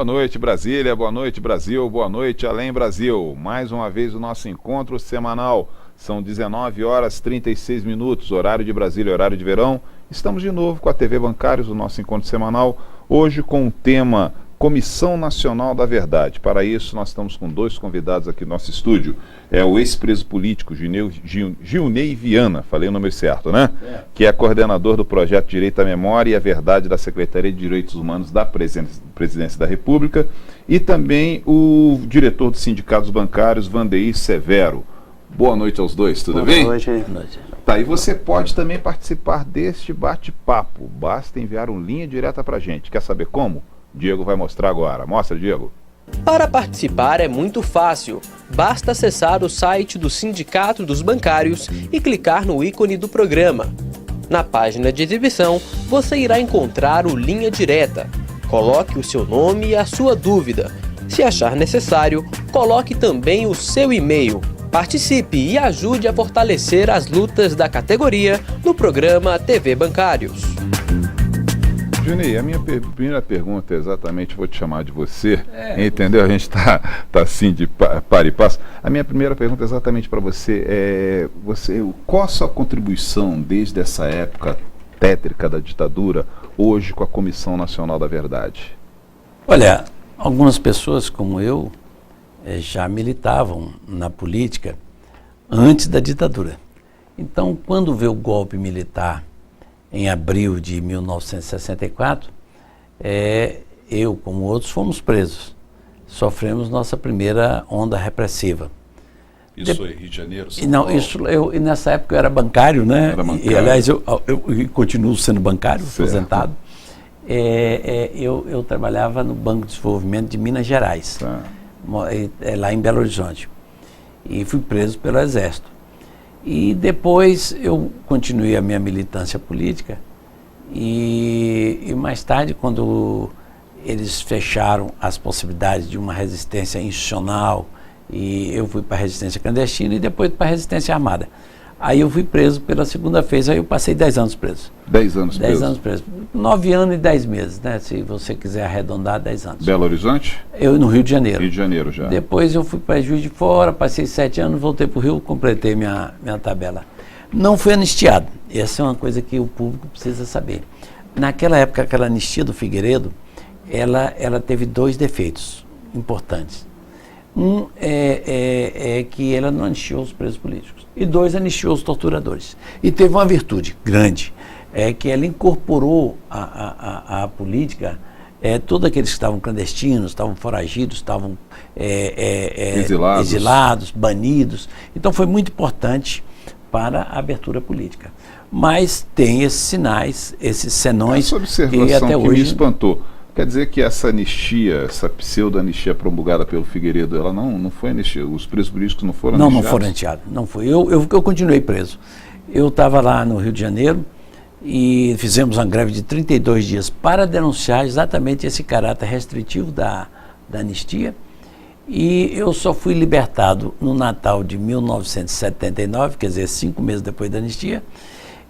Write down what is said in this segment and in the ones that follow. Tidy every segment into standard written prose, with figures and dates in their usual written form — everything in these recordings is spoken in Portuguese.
Boa noite, Brasília, boa noite, Brasil, boa noite, Além Brasil. Mais uma vez o nosso encontro semanal. São 19 horas 36 minutos, horário de Brasília, horário de verão. Estamos de novo com a TV Bancários, o nosso encontro semanal, hoje com o tema Comissão Nacional da Verdade. Para isso, nós estamos com dois convidados aqui no nosso estúdio. É o ex-preso político Gilney Viana, falei o nome certo, né? Que é coordenador do projeto Direito à Memória e à Verdade da Secretaria de Direitos Humanos da Presidência da República, e também o diretor dos sindicatos bancários, Vandeir Severo. Boa noite aos dois, tudo bem? Boa noite. Tá, e você pode também participar deste bate-papo. Basta enviar um linha direta pra gente. Quer saber como? Diego vai mostrar agora. Mostra, Diego. Para participar é muito fácil. Basta acessar o site do Sindicato dos Bancários e clicar no ícone do programa. Na página de exibição, você irá encontrar o Linha Direta. Coloque o seu nome e a sua dúvida. Se achar necessário, coloque também o seu e-mail. Participe e ajude a fortalecer as lutas da categoria no programa TV Bancários. Gilney, a minha primeira pergunta é exatamente, vou te chamar de você, entendeu? A gente tá assim de par e passo. A minha primeira pergunta é exatamente para você, qual a sua contribuição desde essa época tétrica da ditadura, hoje com a Comissão Nacional da Verdade? Olha, algumas pessoas como eu já militavam na política antes da ditadura. Então, quando veio o golpe militar em abril de 1964, eu, como outros, fomos presos. Sofremos nossa primeira onda repressiva. Isso foi Rio de Janeiro, São Não, Paulo? nessa época eu era bancário, né? Era bancário. E, aliás, eu continuo sendo bancário, Certo. aposentado. Eu trabalhava no Banco de Desenvolvimento de Minas Gerais, lá em Belo Horizonte. E fui preso pelo Exército. E depois eu continuei a minha militância política e mais tarde, quando eles fecharam as possibilidades de uma resistência institucional, e eu fui para a resistência clandestina e depois para a resistência armada. Aí eu fui preso pela segunda vez, aí eu passei 10 anos preso. 10 anos preso? 10 anos preso. 9 anos e 10 meses, né? Se você quiser arredondar, 10 anos. Belo Horizonte? Eu no Rio de Janeiro. Rio de Janeiro já. Depois eu fui para Juiz de Fora, passei 7 anos, voltei para o Rio, completei minha tabela. Não fui anistiado. Essa é uma coisa que o público precisa saber. Naquela época, aquela anistia do Figueiredo, ela teve 2 defeitos importantes. Um é que ela não anistiou os presos políticos. E 2, anistiou os torturadores. E teve uma virtude grande, que ela incorporou à política todos aqueles que estavam clandestinos, estavam foragidos, estavam exilados, banidos. Então foi muito importante para a abertura política. Mas tem esses sinais, esses senões, essa observação que até hoje me espantou. Quer dizer que essa anistia, essa pseudo-anistia promulgada pelo Figueiredo, ela não foi anistia? Os presos políticos não foram anistiados? Não foram anistiados, não foi. Eu continuei preso. Eu estava lá no Rio de Janeiro e fizemos uma greve de 32 dias para denunciar exatamente esse caráter restritivo da anistia. E eu só fui libertado no Natal de 1979, quer dizer, 5 meses depois da anistia.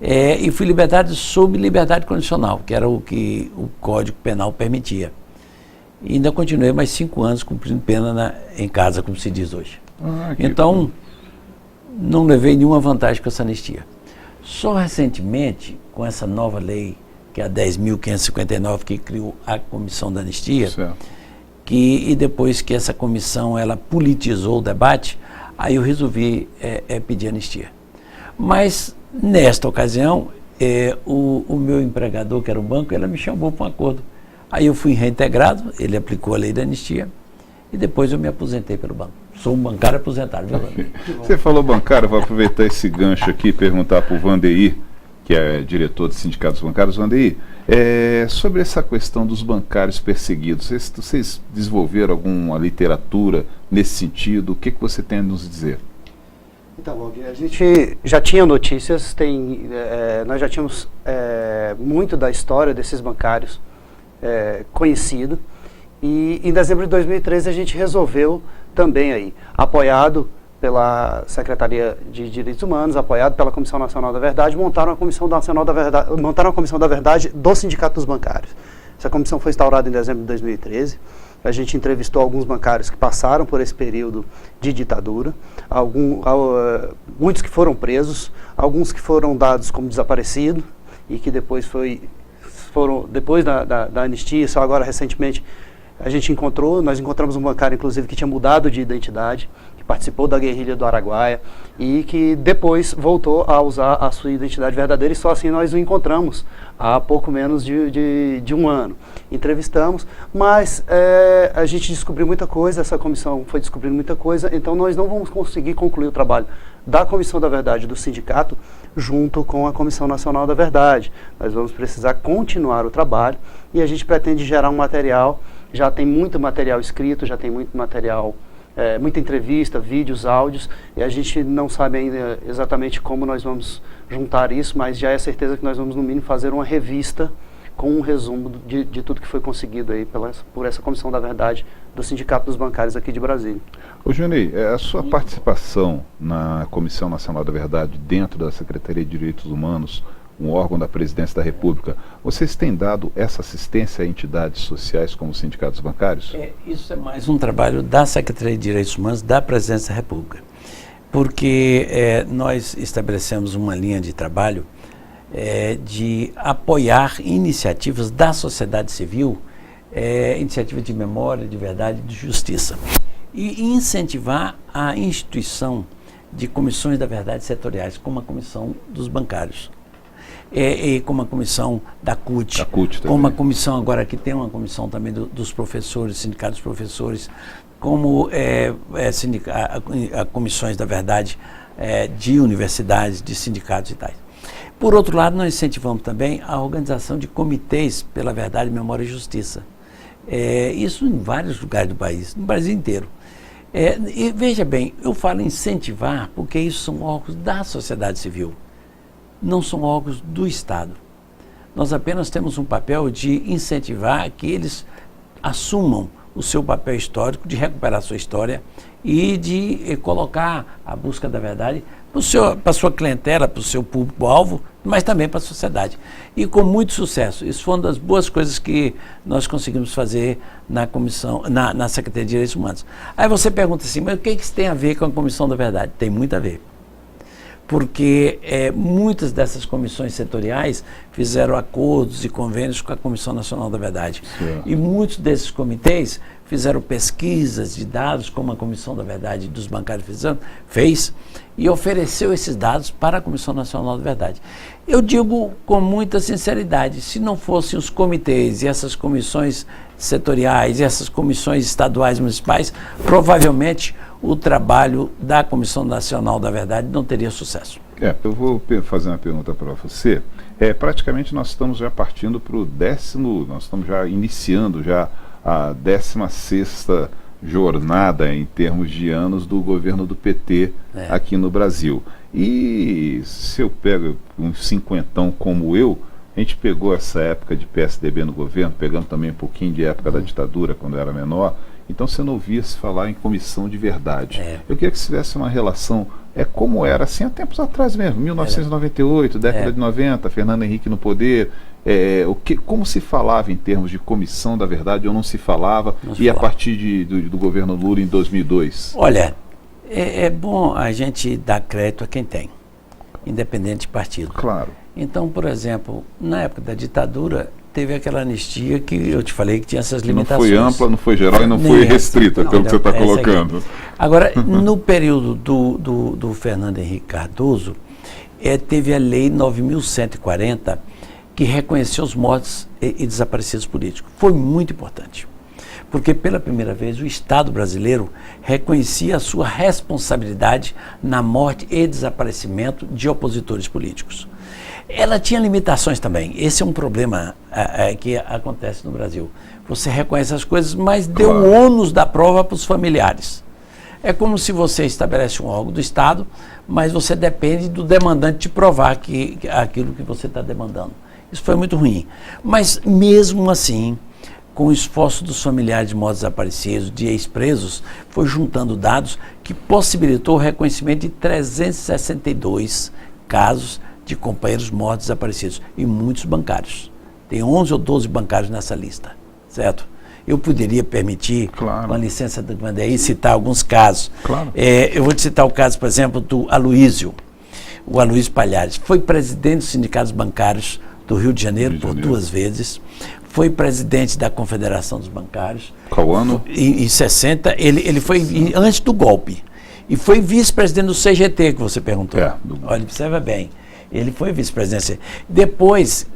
E fui libertado sob liberdade condicional, que era o que o Código Penal permitia. E ainda continuei mais 5 anos cumprindo pena em casa, como se diz hoje. Então, não levei nenhuma vantagem com essa anistia. Só recentemente, com essa nova lei, que é a 10.559, que criou a Comissão da Anistia, e depois que essa comissão ela politizou o debate, aí eu resolvi pedir anistia. Mas nesta ocasião, o meu empregador, que era o banco, ele me chamou para um acordo. Aí eu fui reintegrado, ele aplicou a lei da anistia e depois eu me aposentei pelo banco. Sou um bancário aposentado, viu? Você falou bancário, vou aproveitar esse gancho aqui e perguntar para o Vandeir, que é diretor dos sindicatos bancários. Vandeir, sobre essa questão dos bancários perseguidos, vocês desenvolveram alguma literatura nesse sentido? O que você tem a nos dizer? Então, a gente já tinha notícias, nós já tínhamos muito da história desses bancários conhecido, e em dezembro de 2013 a gente resolveu também aí, apoiado pela Secretaria de Direitos Humanos, apoiado pela Comissão Nacional da Verdade, montaram a Comissão Nacional da Verdade, montaram a Comissão da Verdade do Sindicato dos Bancários. Essa comissão foi instaurada em dezembro de 2013, A gente entrevistou alguns bancários que passaram por esse período de ditadura, muitos que foram presos, alguns que foram dados como desaparecidos e que depois depois da anistia, só agora recentemente, nós encontramos um bancário, inclusive, que tinha mudado de identidade, que participou da guerrilha do Araguaia e que depois voltou a usar a sua identidade verdadeira, e só assim nós o encontramos há pouco menos de um ano. Entrevistamos, mas a gente descobriu muita coisa, essa comissão foi descobrindo muita coisa, então nós não vamos conseguir concluir o trabalho da Comissão da Verdade do sindicato junto com a Comissão Nacional da Verdade. Nós vamos precisar continuar o trabalho e a gente pretende gerar um material. Já tem muito material escrito, já tem muito material, muita entrevista, vídeos, áudios, e a gente não sabe ainda exatamente como nós vamos juntar isso, mas já é certeza que nós vamos, no mínimo, fazer uma revista com um resumo de tudo que foi conseguido aí por essa Comissão da Verdade do Sindicato dos Bancários aqui de Brasília. Ô Junei, a sua participação na Comissão Nacional da Verdade dentro da Secretaria de Direitos Humanos, um órgão da Presidência da República, vocês têm dado essa assistência a entidades sociais como os sindicatos bancários? Isso é mais um trabalho da Secretaria de Direitos Humanos da Presidência da República, porque nós estabelecemos uma linha de trabalho de apoiar iniciativas da sociedade civil, iniciativas de memória, de verdade e de justiça, e incentivar a instituição de comissões da verdade setoriais, como a Comissão dos Bancários. Como a comissão da CUT, como a comissão agora que tem uma comissão também dos professores, sindicatos dos professores, como a comissões da verdade de universidades, de sindicatos e tais. Por outro lado, nós incentivamos também a organização de comitês pela verdade, memória e justiça. Isso em vários lugares do país, no Brasil inteiro. E veja bem, eu falo incentivar porque isso são órgãos da sociedade civil. Não são órgãos do Estado. Nós apenas temos um papel de incentivar que eles assumam o seu papel histórico, de recuperar a sua história e de colocar a busca da verdade para a sua clientela, para o seu público-alvo, mas também para a sociedade. E com muito sucesso. Isso foi uma das boas coisas que nós conseguimos fazer na comissão, na Secretaria de Direitos Humanos. Aí você pergunta assim, mas o que isso tem a ver com a Comissão da Verdade? Tem muito a ver. Porque muitas dessas comissões setoriais fizeram acordos e convênios com a Comissão Nacional da Verdade. Sim. E muitos desses comitês fizeram pesquisas de dados, como a Comissão da Verdade dos Bancários fez, e ofereceu esses dados para a Comissão Nacional da Verdade. Eu digo com muita sinceridade, se não fossem os comitês e essas comissões setoriais e essas comissões estaduais e municipais, provavelmente o trabalho da Comissão Nacional da Verdade não teria sucesso. Eu vou fazer uma pergunta para você. Praticamente nós estamos já partindo para nós estamos já iniciando já a 16ª jornada em termos de anos do governo do PT aqui no Brasil. E se eu pego um cinquentão como eu, a gente pegou essa época de PSDB no governo, pegando também um pouquinho de época da ditadura, quando eu era menor, então você não ouvia se falar em comissão de verdade. Eu queria que se tivesse uma relação, como era assim há tempos atrás mesmo, 1998, década de 90, Fernando Henrique no poder, como se falava em termos de comissão da verdade ou não se falava, a partir do governo Lula em 2002? Olha, é bom a gente dar crédito a quem tem, independente de partido. Claro. Então, por exemplo, na época da ditadura, teve aquela anistia que eu te falei que tinha essas limitações. Não foi ampla, não foi geral e não foi restrita, pelo que você está colocando. Agora, no período do Fernando Henrique Cardoso, teve a Lei 9.140, que reconheceu os mortos e desaparecidos políticos. Foi muito importante, porque pela primeira vez o Estado brasileiro reconhecia a sua responsabilidade na morte e desaparecimento de opositores políticos. Ela tinha limitações também. Esse é um problema que acontece no Brasil. Você reconhece as coisas, mas deu o ônus da prova para os familiares. É como se você estabelece um órgão do Estado, mas você depende do demandante te provar aquilo que você está demandando. Isso foi muito ruim. Mas, mesmo assim, com o esforço dos familiares de mortos desaparecidos, de ex-presos, foi juntando dados que possibilitou o reconhecimento de 362 casos de companheiros mortos desaparecidos, e muitos bancários. Tem 11 ou 12 bancários nessa lista, certo? eu poderia permitir, Claro. com a licença do Vandeir, citar alguns casos. Claro. Eu vou te citar o caso, por exemplo, do Aloísio, o Aloísio Palhares. Foi presidente dos sindicatos bancários do Rio de Janeiro por 2 vezes, foi presidente da Confederação dos Bancários. Qual ano? Em 60, ele foi antes do golpe. E foi vice-presidente do CGT, que você perguntou. Olha, observa bem. Ele foi vice-presidente. Depois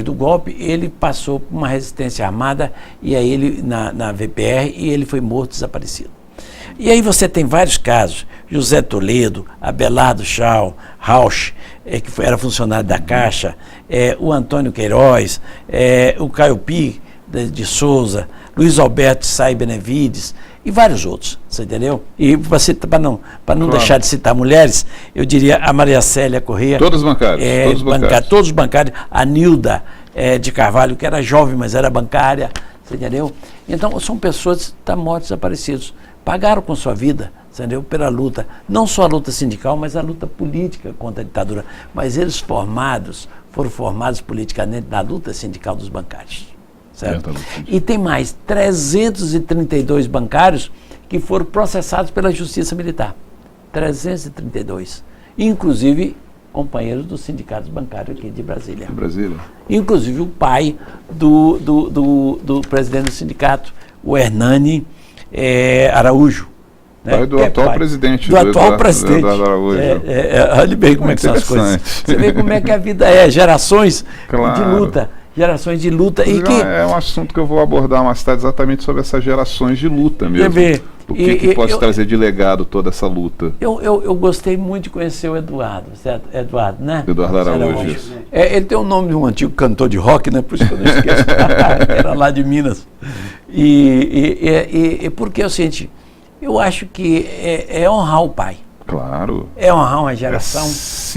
do golpe, ele passou por uma resistência armada, e aí ele na VPR, e ele foi morto, desaparecido. E aí você tem vários casos. José Toledo, Abelardo Rauch, que era funcionário da Caixa, o Antônio Queiroz, o Caio Pi de Souza, Luiz Alberto Sai Benevides e vários outros, você entendeu? E para não claro. Deixar de citar mulheres, eu diria a Maria Célia Corrêa. Todos bancários. Todos os bancários. A Nilda de Carvalho, que era jovem, mas era bancária, você entendeu? Então, são pessoas que estão mortas, desaparecidos. Pagaram com sua vida, entendeu? Pela luta, não só a luta sindical, mas a luta política contra a ditadura. Mas eles foram formados politicamente na luta sindical dos bancários. Certo? E tem mais, 332 bancários que foram processados pela Justiça Militar. 332. Inclusive companheiros dos sindicatos bancários aqui de Brasília. Inclusive o pai do presidente do sindicato, o Hernani Araújo. Pai do atual presidente. Do atual presidente. Olha bem como é que são as coisas. Você vê como é que a vida é, gerações de luta. Gerações de luta. É um assunto que eu vou abordar mais tarde, exatamente sobre essas gerações de luta mesmo. O que pode trazer de legado toda essa luta? Eu gostei muito de conhecer o Eduardo, certo? Eduardo, né? Eduardo Araújo. Ele tem o nome de um antigo cantor de rock, né? Por isso que eu não esqueço. Era lá de Minas. E porque é o seguinte, eu acho que é honrar o pai. Claro. É honrar uma geração,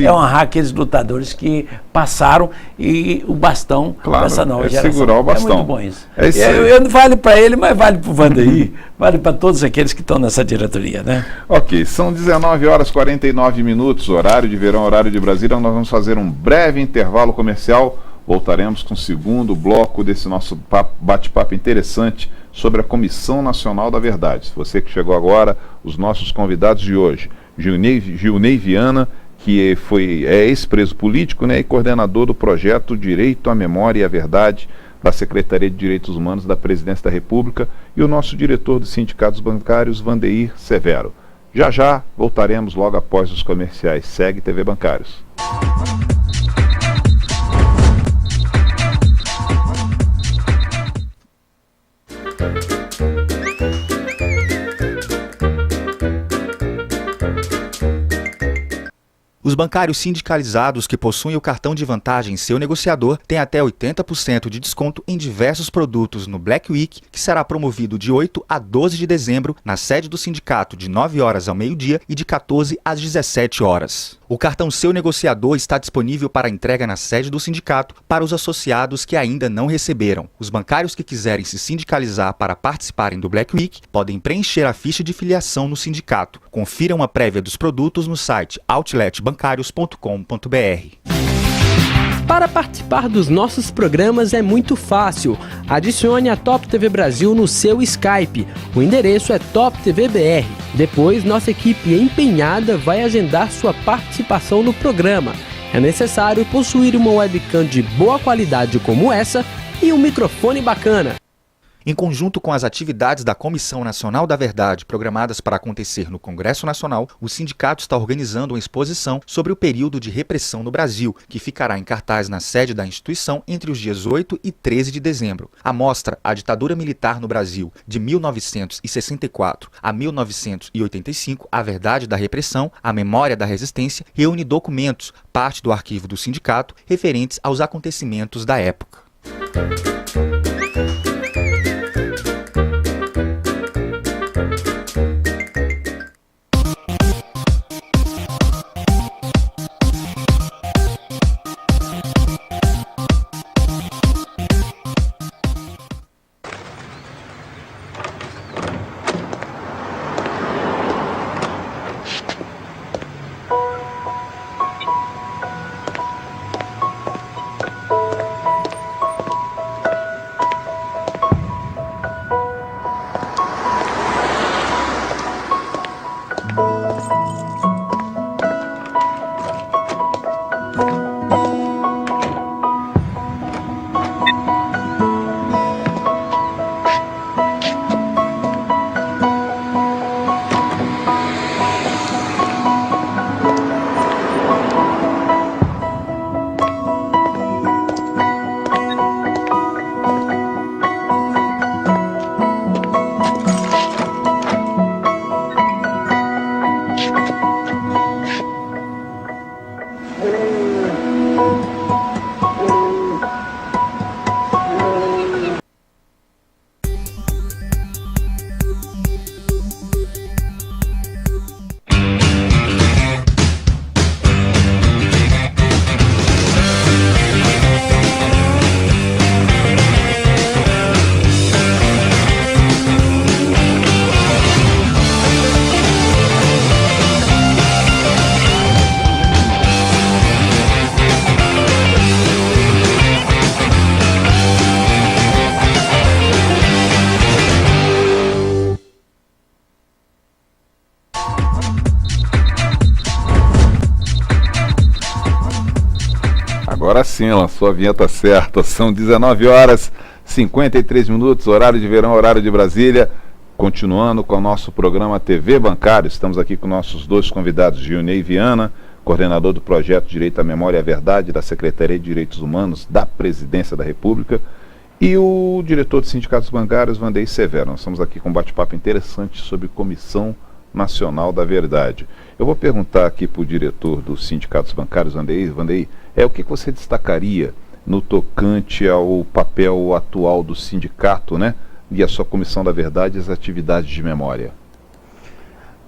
é honrar aqueles lutadores que passaram e o bastão para essa nova geração. Segurar o bastão. É muito bom isso. Eu vale para ele, mas vale para o Vandeir, vale para todos aqueles que estão nessa diretoria, né? Ok, são 19h49, horário de verão, horário de Brasília. Nós vamos fazer um breve intervalo comercial. Voltaremos com o segundo bloco desse nosso bate-papo interessante sobre a Comissão Nacional da Verdade. Você que chegou agora, os nossos convidados de hoje. Gilney Viana, que é ex-preso político, né, e coordenador do projeto Direito à Memória e à Verdade da Secretaria de Direitos Humanos da Presidência da República, e o nosso diretor dos sindicatos bancários, Vandeir Severo. Já voltaremos logo após os comerciais. Segue TV Bancários. Os bancários sindicalizados que possuem o cartão de vantagem Seu Negociador têm até 80% de desconto em diversos produtos no Black Week, que será promovido de 8 a 12 de dezembro na sede do sindicato de 9 horas ao meio-dia e de 14 às 17 horas. O cartão Seu Negociador está disponível para entrega na sede do sindicato para os associados que ainda não receberam. Os bancários que quiserem se sindicalizar para participarem do Black Week podem preencher a ficha de filiação no sindicato. Confiram a prévia dos produtos no site outletbancarios.com.br. Para participar dos nossos programas é muito fácil. Adicione a Top TV Brasil no seu Skype. O endereço é Top TV BR. Depois, nossa equipe empenhada vai agendar sua participação no programa. É necessário possuir uma webcam de boa qualidade como essa e um microfone bacana. Em conjunto com as atividades da Comissão Nacional da Verdade programadas para acontecer no Congresso Nacional, o sindicato está organizando uma exposição sobre o período de repressão no Brasil, que ficará em cartaz na sede da instituição entre os dias 8 e 13 de dezembro. A mostra A Ditadura Militar no Brasil, de 1964 a 1985, A Verdade da Repressão, a Memória da Resistência, reúne documentos, parte do arquivo do sindicato, referentes aos acontecimentos da época. Agora sim, lançou a vinheta certa. São 19 horas 53 minutos, horário de verão, horário de Brasília. Continuando com o nosso programa TV Bancário. Estamos aqui com nossos dois convidados, Gilney Viana, coordenador do projeto Direito à Memória e à Verdade da Secretaria de Direitos Humanos da Presidência da República, e o diretor de sindicatos bancários, Vandeir Severo. Nós estamos aqui com um bate-papo interessante sobre Comissão Nacional da Verdade. Eu vou perguntar aqui para o diretor dos sindicatos bancários, Vandeir, o que você destacaria no tocante ao papel atual do sindicato, né, e a sua Comissão da Verdade e as atividades de memória?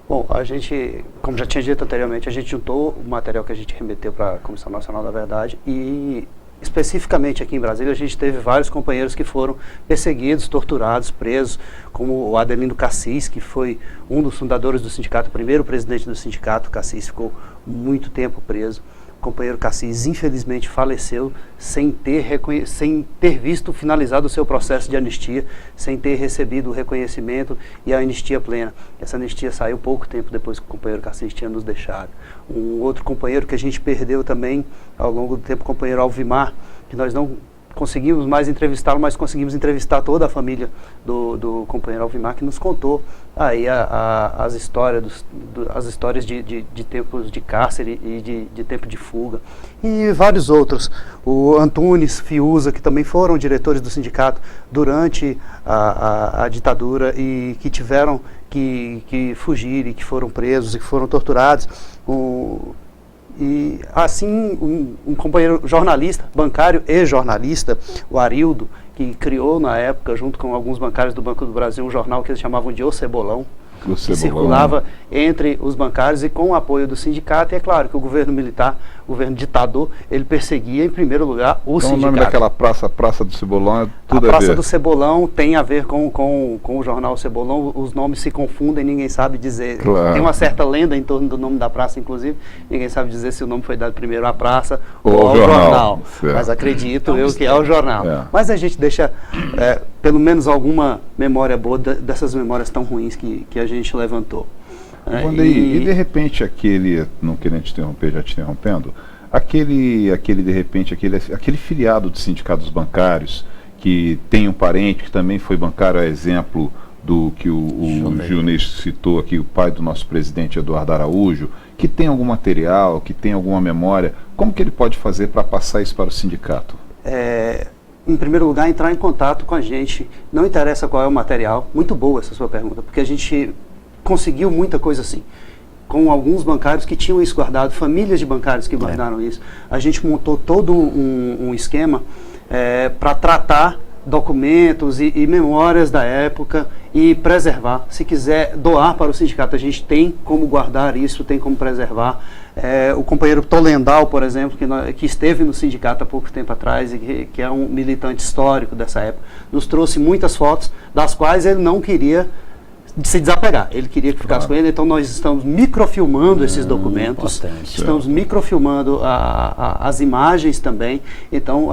Bom, a gente, como já tinha dito anteriormente, a gente juntou o material que a gente remeteu para a Comissão Nacional da Verdade e, especificamente aqui em Brasília, a gente teve vários companheiros que foram perseguidos, torturados, presos, como o Adelino Cassis, que foi um dos fundadores do sindicato, o primeiro presidente do sindicato. Cassis ficou muito tempo preso. O companheiro Cassis, infelizmente, faleceu sem ter visto finalizado o seu processo de anistia, sem ter recebido o reconhecimento e a anistia plena. Essa anistia saiu pouco tempo depois que o companheiro Cassis tinha nos deixado. Um outro companheiro que a gente perdeu também ao longo do tempo, o companheiro Alvimar, que nós não conseguimos mais entrevistá-lo, mas conseguimos entrevistar toda a família do companheiro Alvimar, que nos contou aí as histórias, as histórias de tempos de cárcere e de tempo de fuga, e vários outros. O Antunes, Fiuza, que também foram diretores do sindicato durante a ditadura e que tiveram que fugir e que foram presos e que foram torturados. E assim, um companheiro jornalista, bancário e jornalista, o Arildo, que criou na época, junto com alguns bancários do Banco do Brasil, um jornal que eles chamavam de O Cebolão, que circulava entre os bancários e com o apoio do sindicato. E é claro que o governo militar, o governo ditador, ele perseguia em primeiro lugar o sindicato. Então o nome daquela Praça do Cebolão é tudo a ver. A Praça do Cebolão tem a ver com o jornal Cebolão. Os nomes se confundem, ninguém sabe dizer. Claro. Tem uma certa lenda em torno do nome da praça, inclusive. Ninguém sabe dizer se o nome foi dado primeiro à praça ou ao jornal. Mas acredito eu que é o jornal. É. Mas a gente deixa pelo menos alguma memória boa dessas memórias tão ruins que a gente levantou. E de repente aquele, não querendo te interromper, já te interrompendo, aquele de repente, aquele filiado dos sindicatos bancários que tem um parente que também foi bancário, a exemplo do que o Gilney citou aqui, o pai do nosso presidente Eduardo Araújo, que tem algum material, que tem alguma memória, como que ele pode fazer para passar isso para o sindicato? Em primeiro lugar, entrar em contato com a gente. Não interessa qual é o material. Muito boa essa sua pergunta, porque a gente conseguiu muita coisa assim, com alguns bancários que tinham isso guardado, famílias de bancários que guardaram isso. A gente montou todo um esquema para tratar documentos e memórias da época e preservar. Se quiser doar para o sindicato, a gente tem como guardar isso, tem como preservar. O companheiro Tolendal, por exemplo, que esteve no sindicato há pouco tempo atrás e que é um militante histórico dessa época, nos trouxe muitas fotos, das quais ele não queria se desapegar, ele queria que ficasse com ele. Então nós estamos microfilmando esses documentos, estamos microfilmando as imagens também. Então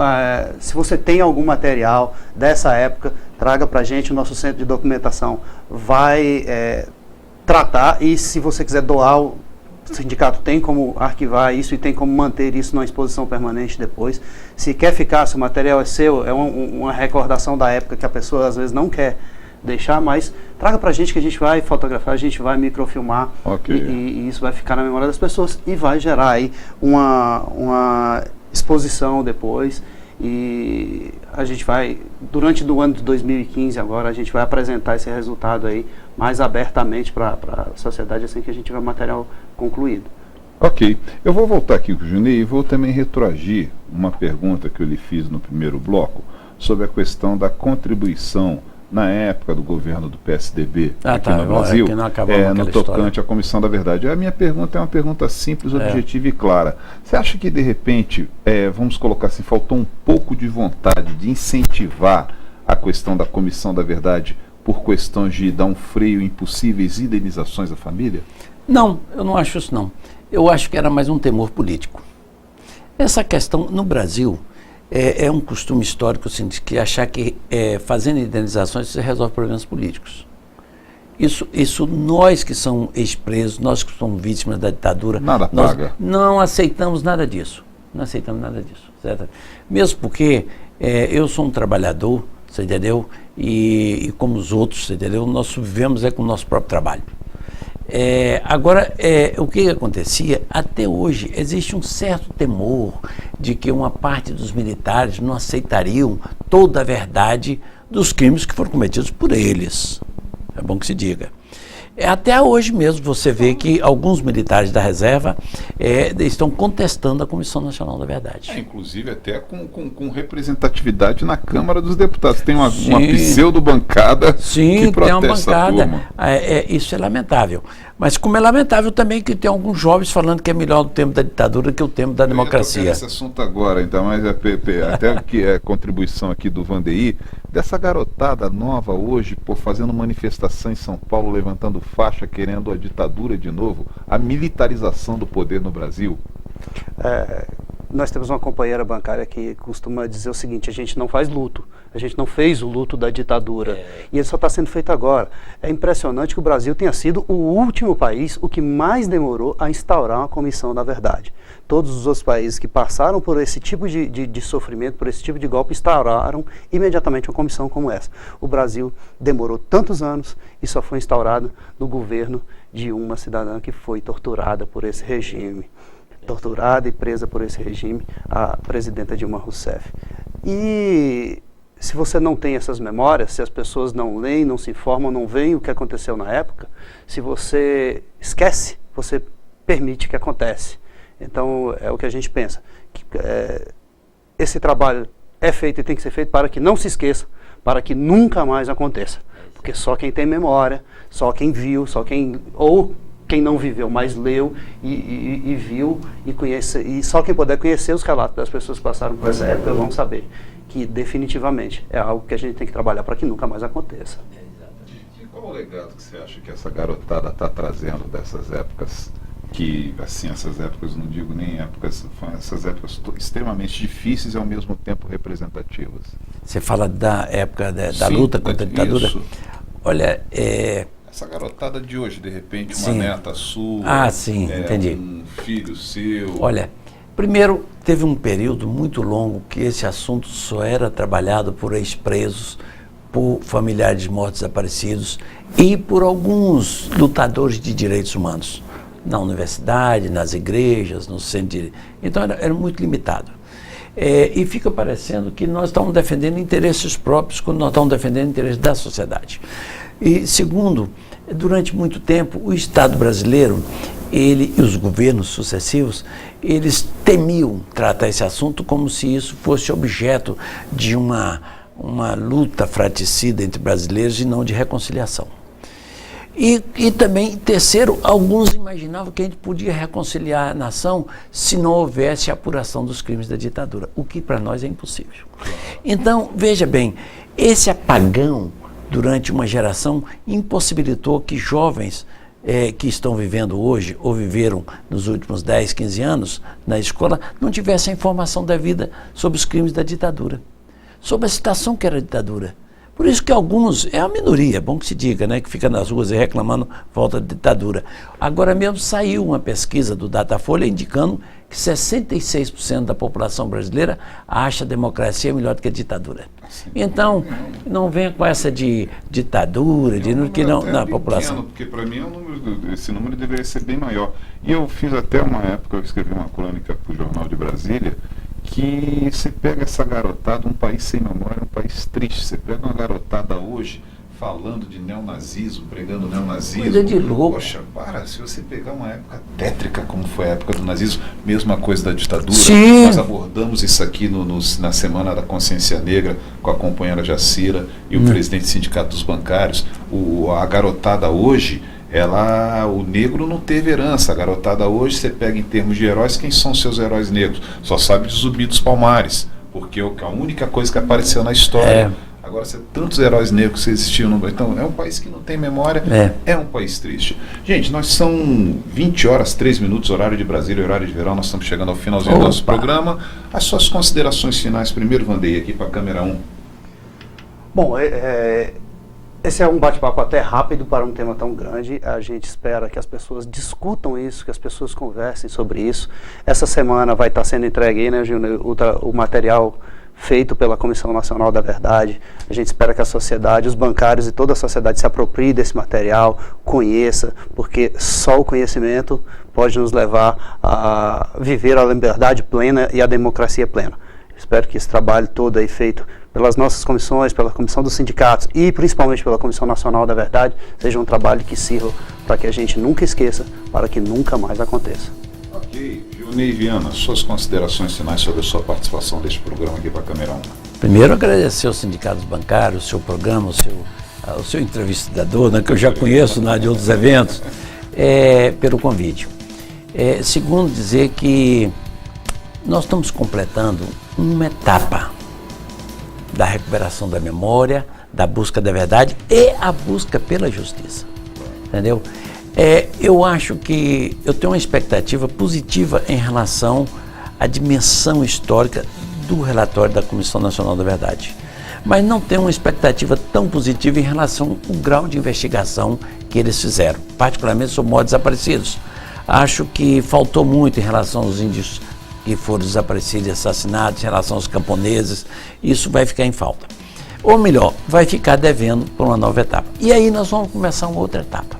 se você tem algum material dessa época, traga para a gente. O nosso centro de documentação vai tratar, e se você quiser doar, o sindicato tem como arquivar isso e tem como manter isso numa exposição permanente depois. Se quer ficar, se o material é seu, é uma recordação da época que a pessoa às vezes não quer deixar, mas traga pra gente que a gente vai fotografar, a gente vai microfilmar, e isso vai ficar na memória das pessoas e vai gerar aí uma exposição depois. E a gente vai, durante o ano de 2015 agora, a gente vai apresentar esse resultado aí mais abertamente para a sociedade assim que a gente tiver o material concluído. Ok, eu vou voltar aqui com o Gilney e vou também retroagir uma pergunta que eu lhe fiz no primeiro bloco sobre a questão da contribuição na época do governo do PSDB aqui no Brasil, no tocante à Comissão da Verdade. A minha pergunta é uma pergunta simples, objetiva e clara. Você acha que, de repente, vamos colocar assim, faltou um pouco de vontade de incentivar a questão da Comissão da Verdade por questões de dar um freio em possíveis indenizações à família? Não, eu não acho isso não. Eu acho que era mais um temor político. Essa questão, no Brasil, é um costume histórico assim, de achar que fazendo indenizações você resolve problemas políticos. Isso nós que somos ex-presos, nós que somos vítimas da ditadura, nada paga. Não aceitamos nada disso. Não aceitamos nada disso. certo? Mesmo porque eu sou um trabalhador, você entendeu? E como os outros, você entendeu? Nós vivemos com o nosso próprio trabalho. Agora, o que acontecia? Até hoje existe um certo temor de que uma parte dos militares não aceitariam toda a verdade dos crimes que foram cometidos por eles. É bom que se diga. Até hoje mesmo você vê que alguns militares da reserva estão contestando a Comissão Nacional da Verdade. Inclusive até com representatividade na Câmara dos Deputados. Tem uma pseudo-bancada que protesta tem uma bancada. a turma. Isso é lamentável. Mas como é lamentável também que tem alguns jovens falando que é melhor o tempo da ditadura que o tempo da democracia. Esse assunto agora, então, mas até que é contribuição aqui do Vandeir, dessa garotada nova hoje, fazendo manifestação em São Paulo, levantando faixa, querendo a ditadura de novo, a militarização do poder no Brasil. Nós temos uma companheira bancária que costuma dizer o seguinte: a gente não faz luto, a gente não fez o luto da ditadura, e ele só está sendo feito agora. É impressionante que o Brasil tenha sido o último país, o que mais demorou a instaurar uma comissão da verdade. Todos os outros países que passaram por esse tipo de sofrimento, por esse tipo de golpe, instauraram imediatamente uma comissão como essa. O Brasil demorou tantos anos e só foi instaurado no governo de uma cidadã que foi torturada por esse regime. Torturada e presa por esse regime, a presidenta Dilma Rousseff. E se você não tem essas memórias, se as pessoas não leem, não se informam, não veem o que aconteceu na época, se você esquece, você permite que acontece. Então é o que a gente pensa, que esse trabalho é feito e tem que ser feito para que não se esqueça, para que nunca mais aconteça. Porque só quem tem memória, só quem viu, quem não viveu, mas leu e viu e conhece, e só quem puder conhecer os relatos das pessoas que passaram por essa época vão saber que definitivamente é algo que a gente tem que trabalhar para que nunca mais aconteça. E qual o legado que você acha que essa garotada está trazendo dessas épocas, que assim, essas épocas, não digo nem épocas, essas épocas extremamente difíceis e ao mesmo tempo representativas? Você fala da época da luta contra a ditadura? Isso. Olha, essa garotada de hoje, de repente, uma sim. neta sua, sim, entendi. Um filho seu. Olha, primeiro teve um período muito longo que esse assunto só era trabalhado por ex-presos, por familiares de mortos desaparecidos e por alguns lutadores de direitos humanos, na universidade, nas igrejas, no centro de... Então era muito limitado. E fica parecendo que nós estamos defendendo interesses próprios quando nós estamos defendendo interesses da sociedade. E segundo, durante muito tempo o Estado brasileiro, ele e os governos sucessivos, eles temiam tratar esse assunto como se isso fosse objeto de uma luta fratricida entre brasileiros e não de reconciliação. E também, terceiro, alguns imaginavam que a gente podia reconciliar a nação se não houvesse apuração dos crimes da ditadura, o que para nós é impossível. Então, veja bem, esse apagão durante uma geração impossibilitou que jovens que estão vivendo hoje ou viveram nos últimos 10, 15 anos na escola não tivessem a informação devida sobre os crimes da ditadura, sobre a situação que era a ditadura. Por isso que alguns, é a minoria, é bom que se diga, né, que fica nas ruas e reclamando volta da ditadura. Agora mesmo saiu uma pesquisa do Datafolha indicando que 66% da população brasileira acha a democracia melhor do que a ditadura. Então, não venha com essa de ditadura, que não na população. Porque para mim esse número deveria ser bem maior. E eu fiz até uma época, eu escrevi uma crônica para o Jornal de Brasília, que você pega essa garotada, um país sem memória, um país triste. Você pega uma garotada hoje falando de neonazismo, pregando neonazismo. Coisa de louco. Poxa, se você pegar uma época tétrica como foi a época do nazismo, mesma coisa da ditadura. Sim. Nós abordamos isso aqui na Semana da Consciência Negra com a companheira Jacira e o presidente do Sindicato dos Bancários. A garotada hoje, o negro não teve herança. A garotada hoje, você pega em termos de heróis, quem são seus heróis negros? Só sabe de Zumbi dos Palmares, porque é a única coisa que apareceu na história. Agora, tantos heróis negros que existiam no Brasil. Então, é um país que não tem memória, é um país triste. Gente, nós são 20 horas, 3 minutos, horário de Brasília, horário de verão, nós estamos chegando ao finalzinho do nosso programa. As suas considerações finais, primeiro, Vandeir, aqui para a câmera 1. Bom, Esse é um bate-papo até rápido para um tema tão grande. A gente espera que as pessoas discutam isso, que as pessoas conversem sobre isso. Essa semana vai estar sendo entregue aí, né, Júnior, o material feito pela Comissão Nacional da Verdade. A gente espera que a sociedade, os bancários e toda a sociedade se aproprie desse material, conheça, porque só o conhecimento pode nos levar a viver a liberdade plena e a democracia plena. Espero que esse trabalho todo aí feito pelas nossas comissões, pela Comissão dos Sindicatos e principalmente pela Comissão Nacional da Verdade, seja um trabalho que sirva para que a gente nunca esqueça, para que nunca mais aconteça. Ok. Gilney Viana, suas considerações finais sobre a sua participação deste programa aqui para a Câmara 1. Primeiro, agradecer aos sindicatos bancários, o seu programa, o seu entrevistador, né, que eu já conheço de outros eventos, pelo convite. Segundo, dizer que nós estamos completando uma etapa da recuperação da memória, da busca da verdade e a busca pela justiça. Entendeu? Eu acho que eu tenho uma expectativa positiva em relação à dimensão histórica do relatório da Comissão Nacional da Verdade. Mas não tenho uma expectativa tão positiva em relação ao grau de investigação que eles fizeram, particularmente sobre mortos desaparecidos. Acho que faltou muito em relação aos índios que foram desaparecidos e assassinados, em relação aos camponeses. Isso vai ficar em falta. Ou melhor, vai ficar devendo para uma nova etapa. E aí nós vamos começar uma outra etapa.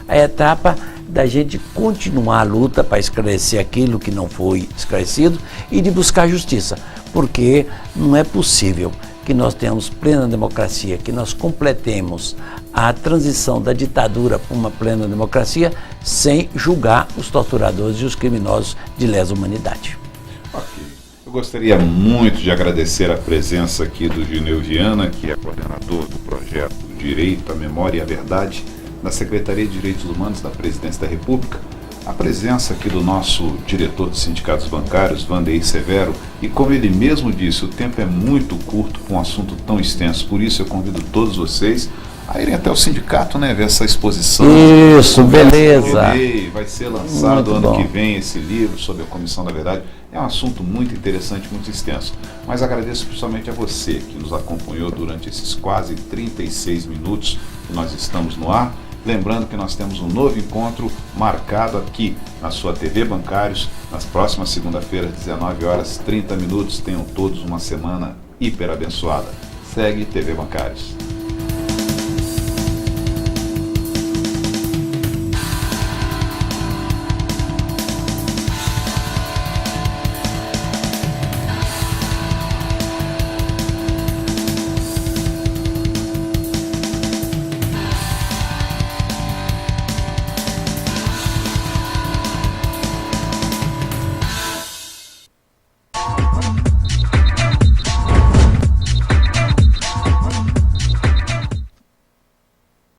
A etapa da gente continuar a luta para esclarecer aquilo que não foi esclarecido e de buscar justiça, porque não é possível que nós tenhamos plena democracia, que nós completemos a transição da ditadura para uma plena democracia sem julgar os torturadores e os criminosos de lesa humanidade. Ok. Eu gostaria muito de agradecer a presença aqui do Gilney Viana, que é coordenador do projeto Direito à Memória e à Verdade, da Secretaria de Direitos Humanos da Presidência da República, a presença aqui do nosso diretor dos sindicatos bancários, Vandeir Severo, e como ele mesmo disse, o tempo é muito curto para um assunto tão extenso, por isso eu convido todos vocês a irem até o sindicato, né, ver essa exposição. Isso, beleza. Vai ser lançado muito ano bom. que vem esse livro sobre a Comissão da Verdade. É um assunto muito interessante, muito extenso. Mas agradeço principalmente a você que nos acompanhou durante esses quase 36 minutos que nós estamos no ar. Lembrando que nós temos um novo encontro marcado aqui na sua TV Bancários, nas próximas segunda-feiras, 19h30. Tenham todos uma semana hiper abençoada. Segue TV Bancários.